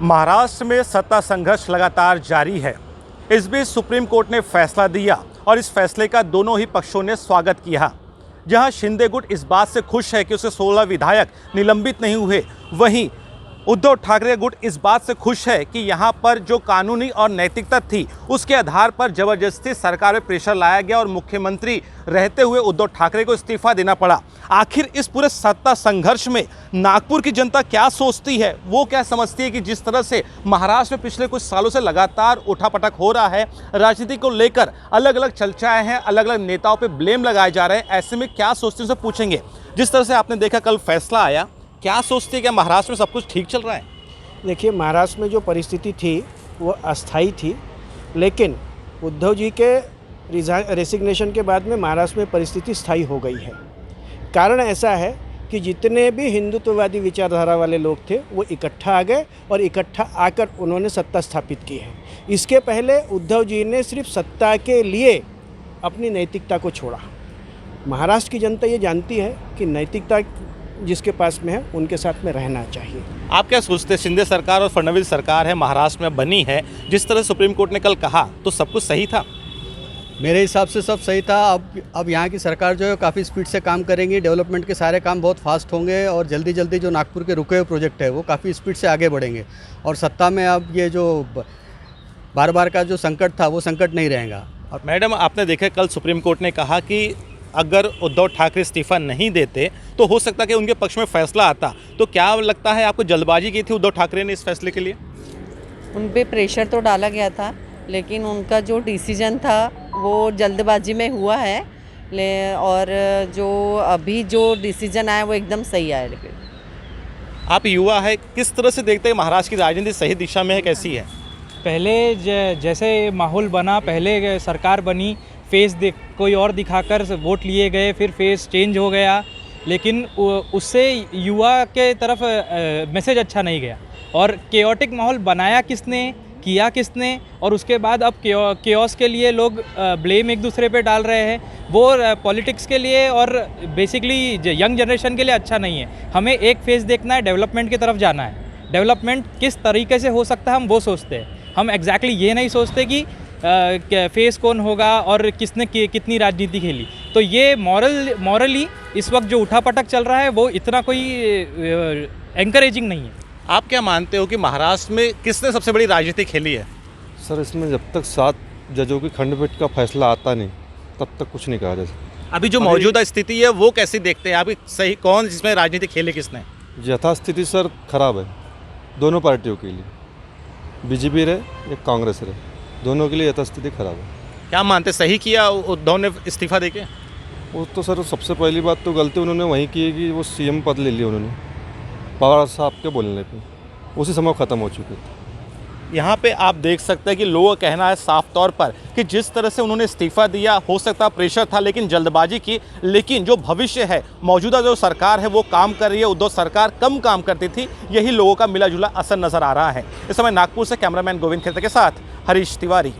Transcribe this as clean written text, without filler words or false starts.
महाराष्ट्र में सत्ता संघर्ष लगातार जारी है। इस बीच सुप्रीम कोर्ट ने फैसला दिया और इस फैसले का दोनों ही पक्षों ने स्वागत किया। जहां शिंदे गुट इस बात से खुश है कि उसके 16 विधायक निलंबित नहीं हुए, वहीं उद्धव ठाकरे गुट इस बात से खुश है कि यहां पर जो कानूनी और नैतिकता थी उसके आधार पर जबरदस्ती सरकार में प्रेशर लाया गया और मुख्यमंत्री रहते हुए उद्धव ठाकरे को इस्तीफा देना पड़ा। आखिर इस पूरे सत्ता संघर्ष में नागपुर की जनता क्या सोचती है, वो क्या समझती है कि जिस तरह से महाराष्ट्र में पिछले कुछ सालों से लगातार उठापटक हो रहा है, राजनीति को लेकर अलग अलग चर्चाएं हैं, अलग अलग नेताओं पे ब्लेम लगाए जा रहे हैं, ऐसे में क्या सोचते हैं उसे पूछेंगे। जिस तरह से आपने देखा कल फैसला आया, क्या सोचते हैं कि महाराष्ट्र में सब कुछ ठीक चल रहा है? देखिए, महाराष्ट्र में जो परिस्थिति थी वो अस्थाई थी, लेकिन उद्धव जी के रेसिग्नेशन के बाद में महाराष्ट्र में परिस्थिति स्थायी हो गई है। कारण ऐसा है कि जितने भी हिंदुत्ववादी विचारधारा वाले लोग थे वो इकट्ठा आ गए और इकट्ठा आकर उन्होंने सत्ता स्थापित की है। इसके पहले उद्धव जी ने सिर्फ सत्ता के लिए अपनी नैतिकता को छोड़ा। महाराष्ट्र की जनता ये जानती है कि नैतिकता जिसके पास में है उनके साथ में रहना चाहिए। आप क्या सोचते हैं, शिंदे सरकार और फडणवीस सरकार है महाराष्ट्र में बनी है, जिस तरह सुप्रीम कोर्ट ने कल कहा तो सब कुछ सही था? मेरे हिसाब से सब सही था। अब यहाँ की सरकार जो है काफ़ी स्पीड से काम करेंगी, डेवलपमेंट के सारे काम बहुत फास्ट होंगे और जल्दी जल्दी जो नागपुर के रुके हुए प्रोजेक्ट है वो काफ़ी स्पीड से आगे बढ़ेंगे और सत्ता में अब ये जो बार बार का जो संकट था वो संकट नहीं रहेगा। और मैडम, आपने देखा कल सुप्रीम कोर्ट ने कहा कि अगर उद्धव ठाकरे इस्तीफा नहीं देते तो हो सकता कि उनके पक्ष में फैसला आता, तो क्या लगता है आपको जल्दबाजी की थी उद्धव ठाकरे ने इस फैसले के लिए? उन पे प्रेशर तो डाला गया था, लेकिन उनका जो डिसीजन था वो जल्दबाजी में हुआ है और जो अभी जो डिसीजन आया वो एकदम सही आया। लेकिन आप युवा है, किस तरह से देखते हैं महाराष्ट्र की राजनीति सही दिशा में है, कैसी है? पहले जैसे माहौल बना, पहले सरकार बनी, फेस कोई और दिखाकर वोट लिए गए, फिर फेस चेंज हो गया, लेकिन उससे युवा के तरफ मैसेज अच्छा नहीं गया और केओटिक माहौल बनाया किसने, किया किसने, और उसके बाद अब केओस के लिए लोग ब्लेम एक दूसरे पे डाल रहे हैं। वो पॉलिटिक्स के लिए और बेसिकली यंग जनरेशन के लिए अच्छा नहीं है। हमें एक फेस देखना है, डेवलपमेंट की तरफ जाना है। डेवलपमेंट किस तरीके से हो सकता है हम वो सोचते हैं। हम एग्जैक्टली ये नहीं सोचते कि फेस कौन होगा और किसने कितनी राजनीति खेली। तो ये मॉरली इस वक्त जो उठापटक चल रहा है वो इतना कोई एनकरेजिंग नहीं है। आप क्या मानते हो कि महाराष्ट्र में किसने सबसे बड़ी राजनीति खेली है? सर, इसमें जब तक 7 जजों की खंडपीठ का फैसला आता नहीं तब तक कुछ नहीं कहा जा सकता। अभी जो मौजूदा स्थिति है वो कैसी देखते हैं आप? सही कौन जिसमें राजनीति खेली किसने? यथास्थिति सर खराब है दोनों पार्टियों के लिए, बीजेपी रहे या कांग्रेस रहे, दोनों के लिए यथास्थिति खराब है। क्या मानते, सही किया उद्धव ने इस्तीफा देके? वो तो सर सबसे पहली बात तो गलती उन्होंने वहीं की है कि वो सीएम पद ले लिया उन्होंने पवार साहब के बोलने पे, उसी समय ख़त्म हो चुके थे। यहाँ पे आप देख सकते हैं कि लोगों का कहना है साफ तौर पर कि जिस तरह से उन्होंने इस्तीफा दिया, हो सकता प्रेशर था लेकिन जल्दबाजी की, लेकिन जो भविष्य है, मौजूदा जो सरकार है वो काम कर रही है। उद्धव सरकार कम काम करती थी, यही लोगों का मिला जुला असर नजर आ रहा है। इस समय नागपुर से कैमरामैन गोविंद खेतर के साथ हरीश तिवारी।